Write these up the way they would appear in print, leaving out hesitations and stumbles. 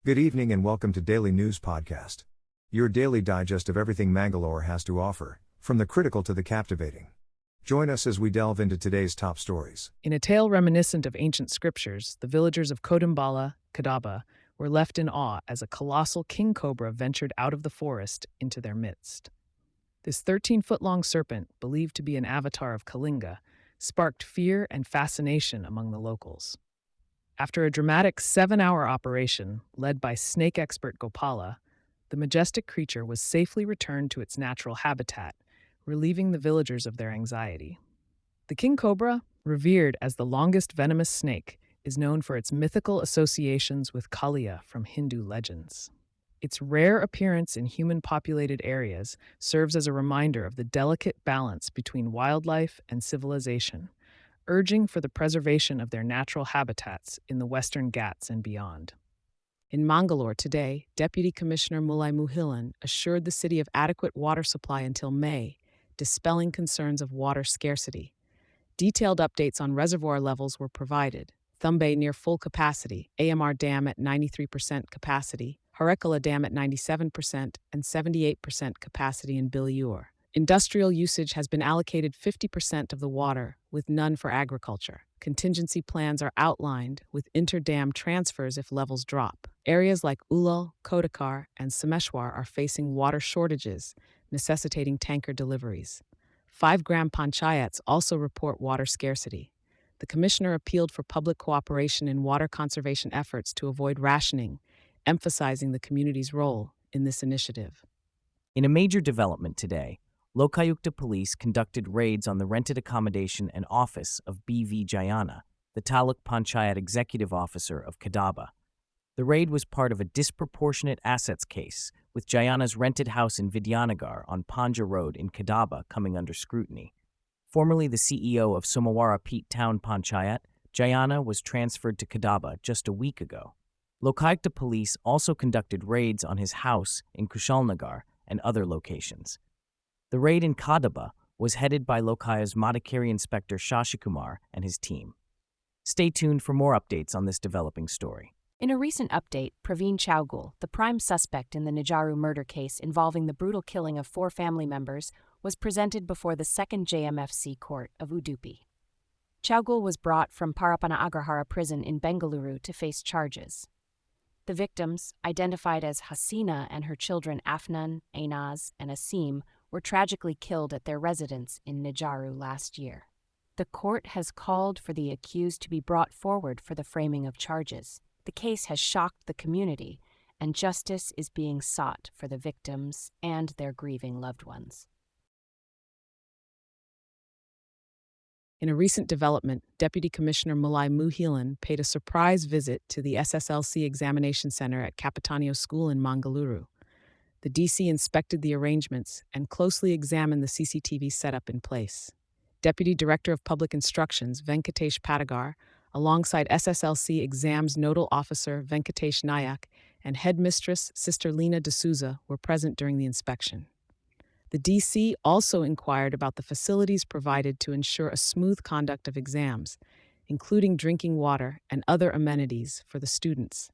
Good evening and welcome to Daily News Podcast. Your daily digest of everything Mangalore has to offer, from the critical to the captivating. Join us as we delve into today's top stories. In a tale reminiscent of ancient scriptures, the villagers of Kodambala, Kadaba, were left in awe as a colossal King Cobra ventured out of the forest into their midst. This 13-foot-long serpent, believed to be an avatar of Kalinga, sparked fear and fascination among the locals. After a dramatic 7-hour operation, led by snake expert Gopala, the majestic creature was safely returned to its natural habitat, relieving the villagers of their anxiety. The King Cobra, revered as the longest venomous snake, is known for its mythical associations with Kaliya from Hindu legends. Its rare appearance in human-populated areas serves as a reminder of the delicate balance between wildlife and civilization, urging for the preservation of their natural habitats in the Western Ghats and beyond. In Mangalore today, Deputy Commissioner Mulai Muhilan assured the city of adequate water supply until May, dispelling concerns of water scarcity. Detailed updates on reservoir levels were provided. Thumbay near full capacity, AMR Dam at 93% capacity, Harekala Dam at 97% and 78% capacity in Biliur. Industrial usage has been allocated 50% of the water, with none for agriculture. Contingency plans are outlined, with inter-dam transfers if levels drop. Areas like Ulal, Kodakar, and Sameshwar are facing water shortages, necessitating tanker deliveries. 5 gram panchayats also report water scarcity. The commissioner appealed for public cooperation in water conservation efforts to avoid rationing, emphasizing the community's role in this initiative. In a major development today, Lokayukta police conducted raids on the rented accommodation and office of B.V. Jayana, the Taluk Panchayat executive officer of Kadaba. The raid was part of a disproportionate assets case, with Jayana's rented house in Vidyanagar on Panja Road in Kadaba coming under scrutiny. Formerly the CEO of Somawara Pete Town Panchayat, Jayana was transferred to Kadaba just a week ago. Lokayukta police also conducted raids on his house in Kushalnagar and other locations. The raid in Kadaba was headed by Lokaya's Madikeri Inspector Shashikumar and his team. Stay tuned for more updates on this developing story. In a recent update, Praveen Chaugul, the prime suspect in the Nejaru murder case involving the brutal killing of 4 family members, was presented before the 2nd JMFC court of Udupi. Chaugul was brought from Parapana Agrahara prison in Bengaluru to face charges. The victims, identified as Hasina and her children Afnan, Ainaz, and Asim, were tragically killed at their residence in Nejaru last year. The court has called for the accused to be brought forward for the framing of charges. The case has shocked the community, and justice is being sought for the victims and their grieving loved ones. In a recent development, Deputy Commissioner Mulai Muhilan paid a surprise visit to the SSLC examination center at Capitanio School in Mangalore. The DC inspected the arrangements and closely examined the CCTV setup in place. Deputy Director of Public Instructions Venkatesh Padagar, alongside SSLC exams nodal officer Venkatesh Nayak and headmistress Sister Lena D'Souza, were present during the inspection. The DC also inquired about the facilities provided to ensure a smooth conduct of exams, including drinking water and other amenities for the students.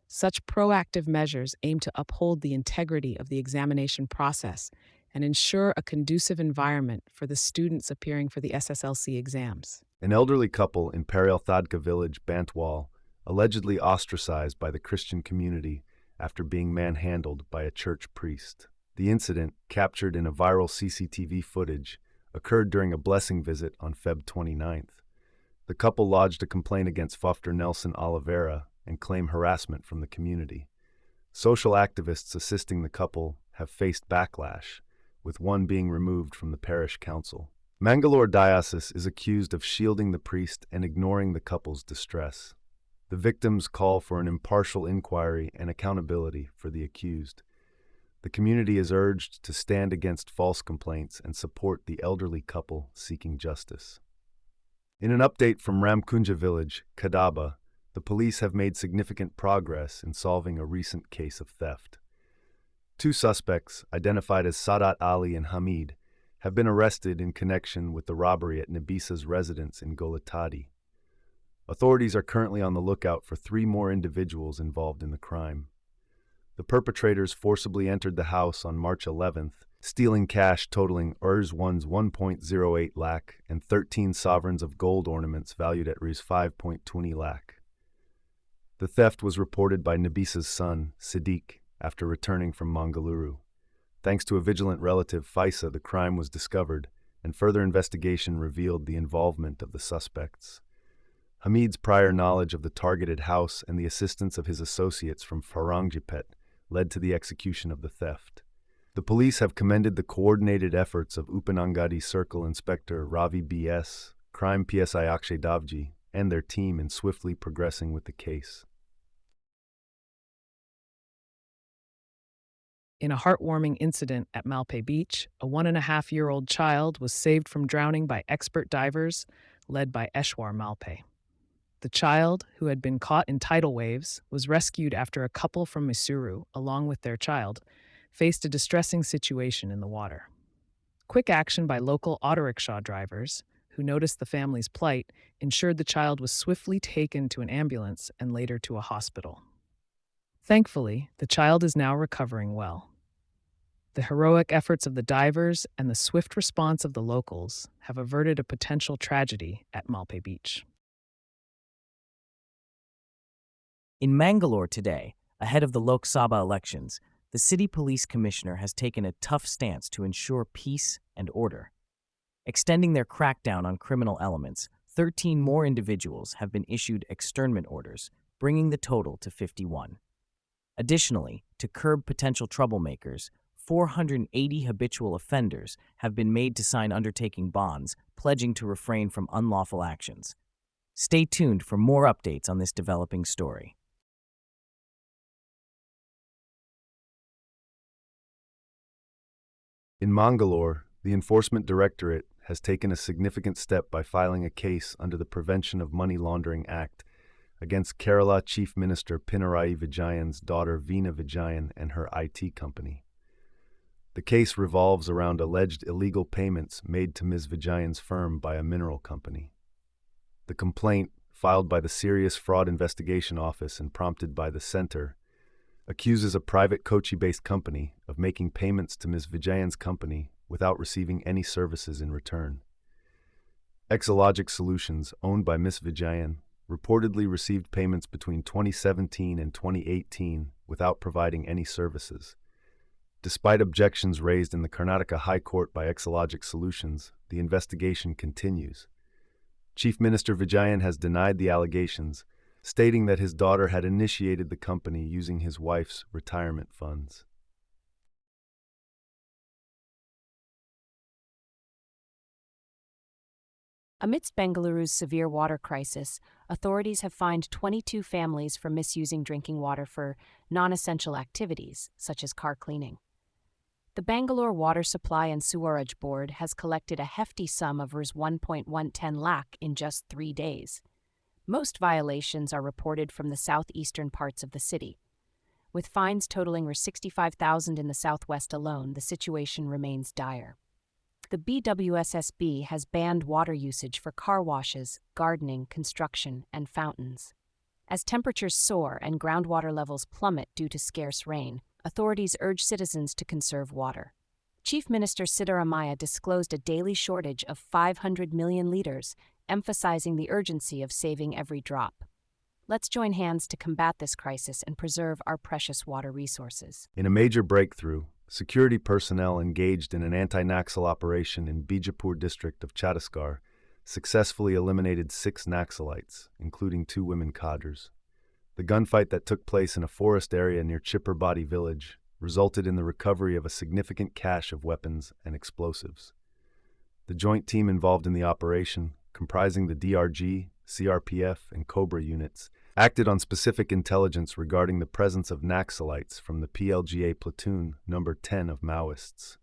Such proactive measures aim to uphold the integrity of the examination process and ensure a conducive environment for the students appearing for the SSLC exams. An elderly couple in Thadka village, Bantwal, allegedly ostracized by the Christian community after being manhandled by a church priest. The incident, captured in a viral CCTV footage, occurred during a blessing visit on Feb 29th. The couple lodged a complaint against Fufter Nelson Oliveira and claim harassment from the community. Social activists assisting the couple have faced backlash, with one being removed from the parish council. Mangalore Diocese is accused of shielding the priest and ignoring the couple's distress. The victims call for an impartial inquiry and accountability for the accused. The community is urged to stand against false complaints and support the elderly couple seeking justice. In an update from Ramkunja village, Kadaba, the police have made significant progress in solving a recent case of theft. 2 suspects, identified as Sadat Ali and Hamid, have been arrested in connection with the robbery at Nabisa's residence in Golatadi. Authorities are currently on the lookout for 3 more individuals involved in the crime. The perpetrators forcibly entered the house on March 11th, stealing cash totaling Rs 1.08 lakh and 13 sovereigns of gold ornaments valued at Rs 5.20 lakh. The theft was reported by Nabisa's son, Siddiq, after returning from Mangalore. Thanks to a vigilant relative, Faisa, the crime was discovered, and further investigation revealed the involvement of the suspects. Hamid's prior knowledge of the targeted house and the assistance of his associates from Farangjipet led to the execution of the theft. The police have commended the coordinated efforts of Upanangadi Circle Inspector Ravi B.S., Crime PSI Akshay Davji, and their team in swiftly progressing with the case. In a heartwarming incident at Malpe Beach, a 1.5-year-old child was saved from drowning by expert divers led by Eshwar Malpe. The child, who had been caught in tidal waves, was rescued after a couple from Mysuru, along with their child, faced a distressing situation in the water. Quick action by local auto rickshaw drivers, who noticed the family's plight, ensured the child was swiftly taken to an ambulance and later to a hospital. Thankfully, the child is now recovering well. The heroic efforts of the divers and the swift response of the locals have averted a potential tragedy at Malpe Beach. In Mangalore today, ahead of the Lok Sabha elections, the city police commissioner has taken a tough stance to ensure peace and order. Extending their crackdown on criminal elements, 13 more individuals have been issued externment orders, bringing the total to 51. Additionally, to curb potential troublemakers, 480 habitual offenders have been made to sign undertaking bonds, pledging to refrain from unlawful actions. Stay tuned for more updates on this developing story. In Mangalore, the Enforcement Directorate has taken a significant step by filing a case under the Prevention of Money Laundering Act against Kerala Chief Minister Pinarayi Vijayan's daughter Veena Vijayan and her IT company. The case revolves around alleged illegal payments made to Ms. Vijayan's firm by a mineral company. The complaint, filed by the Serious Fraud Investigation Office and prompted by the Center, accuses a private Kochi-based company of making payments to Ms. Vijayan's company without receiving any services in return. Exalogic Solutions, owned by Ms. Vijayan, reportedly received payments between 2017 and 2018 without providing any services. Despite objections raised in the Karnataka High Court by Exalogic Solutions, the investigation continues. Chief Minister Vijayan has denied the allegations, stating that his daughter had initiated the company using his wife's retirement funds. Amidst Bengaluru's severe water crisis, authorities have fined 22 families for misusing drinking water for non-essential activities, such as car cleaning. The Bangalore Water Supply and Sewerage Board has collected a hefty sum of Rs 1.110 lakh in just 3 days. Most violations are reported from the southeastern parts of the city. With fines totaling Rs 65,000 in the southwest alone, the situation remains dire. The BWSSB has banned water usage for car washes, gardening, construction, and fountains. As temperatures soar and groundwater levels plummet due to scarce rain, authorities urge citizens to conserve water. Chief Minister Siddaramaiah disclosed a daily shortage of 500 million liters, emphasizing the urgency of saving every drop. Let's join hands to combat this crisis and preserve our precious water resources. In a major breakthrough, security personnel engaged in an anti-Naxal operation in Bijapur district of Chhattisgarh successfully eliminated 6 Naxalites, including 2 women cadres. The gunfight that took place in a forest area near Chipperbadi village resulted in the recovery of a significant cache of weapons and explosives. The joint team involved in the operation, comprising the DRG, CRPF, and Cobra units, acted on specific intelligence regarding the presence of Naxalites from the PLGA platoon number 10 of Maoists.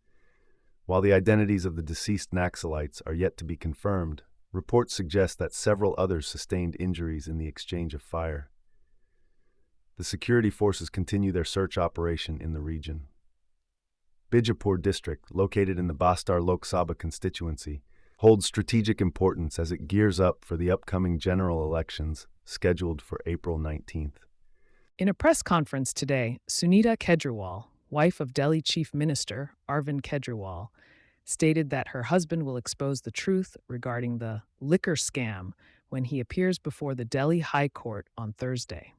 While the identities of the deceased Naxalites are yet to be confirmed, reports suggest that several others sustained injuries in the exchange of fire. The security forces continue their search operation in the region. Bijapur district, located in the Bastar Lok Sabha constituency, holds strategic importance as it gears up for the upcoming general elections scheduled for April 19th. In a press conference today, Sunita Kejriwal, wife of Delhi Chief Minister Arvind Kejriwal, stated that her husband will expose the truth regarding the liquor scam when he appears before the Delhi High Court on Thursday.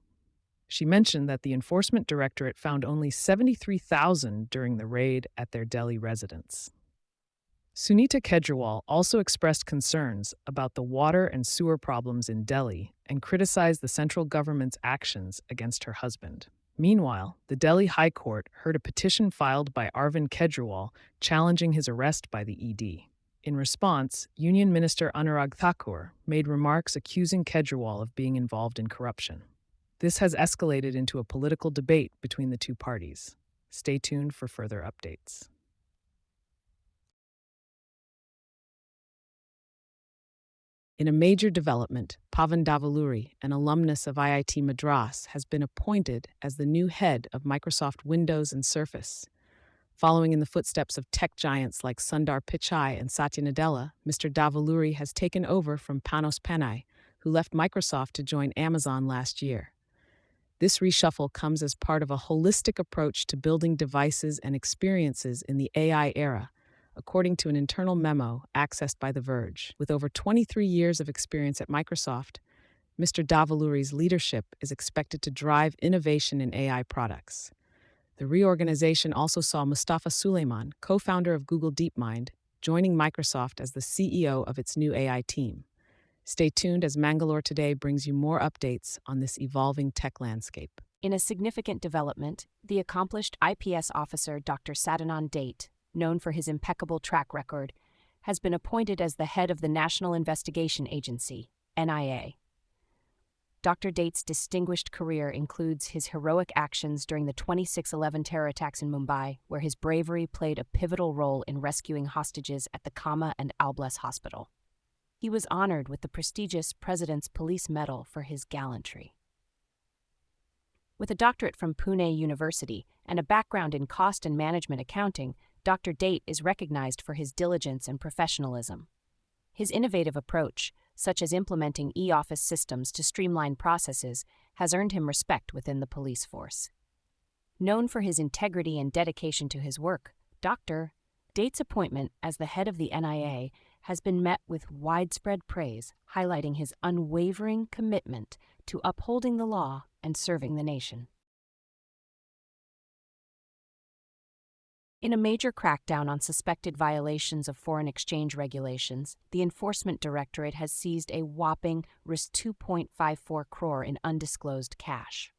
She mentioned that the Enforcement Directorate found only 73,000 during the raid at their Delhi residence. Sunita Kejriwal also expressed concerns about the water and sewer problems in Delhi and criticized the central government's actions against her husband. Meanwhile, the Delhi High Court heard a petition filed by Arvind Kejriwal challenging his arrest by the ED. In response, Union Minister Anurag Thakur made remarks accusing Kejriwal of being involved in corruption. This has escalated into a political debate between the two parties. Stay tuned for further updates. In a major development, Pavan Davaluri, an alumnus of IIT Madras, has been appointed as the new head of Microsoft Windows and Surface. Following in the footsteps of tech giants like Sundar Pichai and Satya Nadella, Mr. Davaluri has taken over from Panos Panay, who left Microsoft to join Amazon last year. This reshuffle comes as part of a holistic approach to building devices and experiences in the AI era, according to an internal memo accessed by The Verge. With over 23 years of experience at Microsoft, Mr. Davaluri's leadership is expected to drive innovation in AI products. The reorganization also saw Mustafa Suleyman, co-founder of Google DeepMind, joining Microsoft as the CEO of its new AI team. Stay tuned as Mangalore Today brings you more updates on this evolving tech landscape. In a significant development, the accomplished IPS officer Dr. Sadanand Date, known for his impeccable track record, has been appointed as the head of the National Investigation Agency, NIA. Dr. Date's distinguished career includes his heroic actions during the 26/11 terror attacks in Mumbai, where his bravery played a pivotal role in rescuing hostages at the Kama and Albles Hospital. He was honored with the prestigious President's Police Medal for his gallantry. With a doctorate from Pune University and a background in cost and management accounting, Dr. Date is recognized for his diligence and professionalism. His innovative approach, such as implementing e-office systems to streamline processes, has earned him respect within the police force. Known for his integrity and dedication to his work, Dr. Date's appointment as the head of the NIA has been met with widespread praise, highlighting his unwavering commitment to upholding the law and serving the nation. In a major crackdown on suspected violations of foreign exchange regulations, the Enforcement Directorate has seized a whopping ₹2.54 crore in undisclosed cash.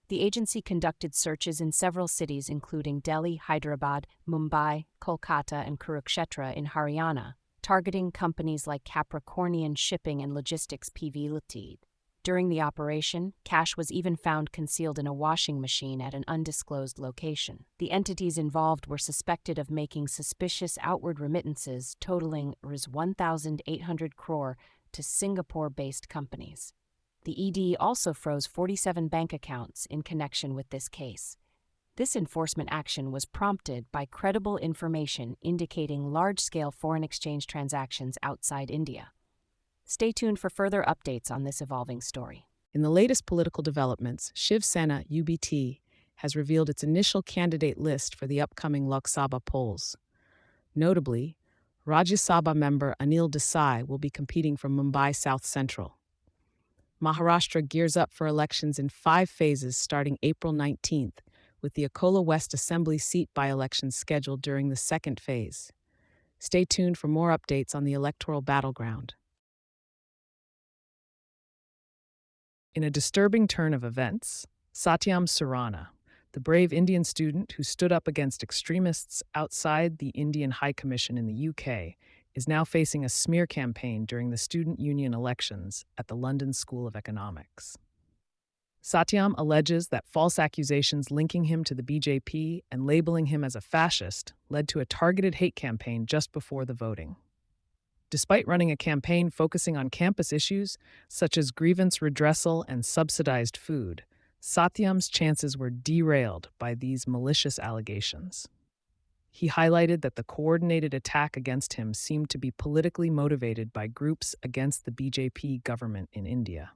The agency conducted searches in several cities including Delhi, Hyderabad, Mumbai, Kolkata, and Kurukshetra in Haryana, targeting companies like Capricornian Shipping and Logistics PV Ltd. During the operation, cash was even found concealed in a washing machine at an undisclosed location. The entities involved were suspected of making suspicious outward remittances totaling Rs 1,800 crore to Singapore-based companies. The ED also froze 47 bank accounts in connection with this case. This enforcement action was prompted by credible information indicating large-scale foreign exchange transactions outside India. Stay tuned for further updates on this evolving story. In the latest political developments, Shiv Sena UBT has revealed its initial candidate list for the upcoming Lok Sabha polls. Notably, Rajya Sabha member Anil Desai will be competing from Mumbai South Central. Maharashtra gears up for elections in 5 phases starting April 19th, with the Akola West Assembly seat by-elections scheduled during the second phase. Stay tuned for more updates on the electoral battleground. In a disturbing turn of events, Satyam Surana, the brave Indian student who stood up against extremists outside the Indian High Commission in the UK, is now facing a smear campaign during the student union elections at the London School of Economics. Satyam alleges that false accusations linking him to the BJP and labeling him as a fascist led to a targeted hate campaign just before the voting. Despite running a campaign focusing on campus issues, such as grievance redressal and subsidized food, Satyam's chances were derailed by these malicious allegations. He highlighted that the coordinated attack against him seemed to be politically motivated by groups against the BJP government in India.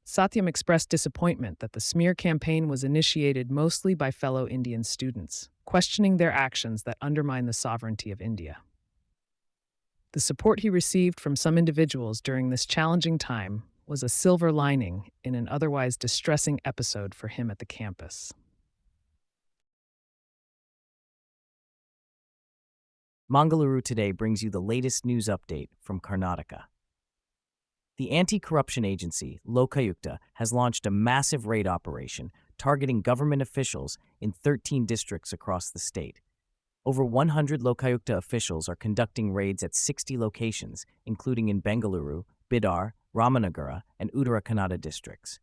Satyam expressed disappointment that the smear campaign was initiated mostly by fellow Indian students, questioning their actions that undermine the sovereignty of India. The support he received from some individuals during this challenging time was a silver lining in an otherwise distressing episode for him at the campus. Mangalore Today brings you the latest news update from Karnataka. The anti-corruption agency, Lokayukta, has launched a massive raid operation targeting government officials in 13 districts across the state. Over 100 Lokayukta officials are conducting raids at 60 locations, including in Bengaluru, Bidar, Ramanagara, and Uttara Kannada districts.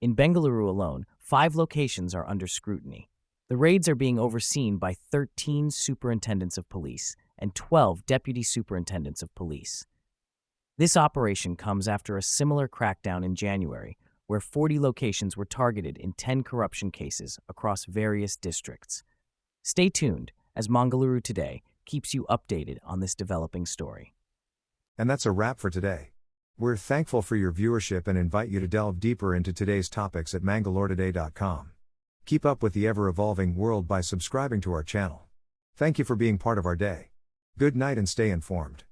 In Bengaluru alone, 5 locations are under scrutiny. The raids are being overseen by 13 superintendents of police and 12 deputy superintendents of police. This operation comes after a similar crackdown in January, where 40 locations were targeted in 10 corruption cases across various districts. Stay tuned as Mangalore Today keeps you updated on this developing story. And that's a wrap for today. We're thankful for your viewership and invite you to delve deeper into today's topics at mangaloretoday.com. Keep up with the ever-evolving world by subscribing to our channel. Thank you for being part of our day. Good night and stay informed.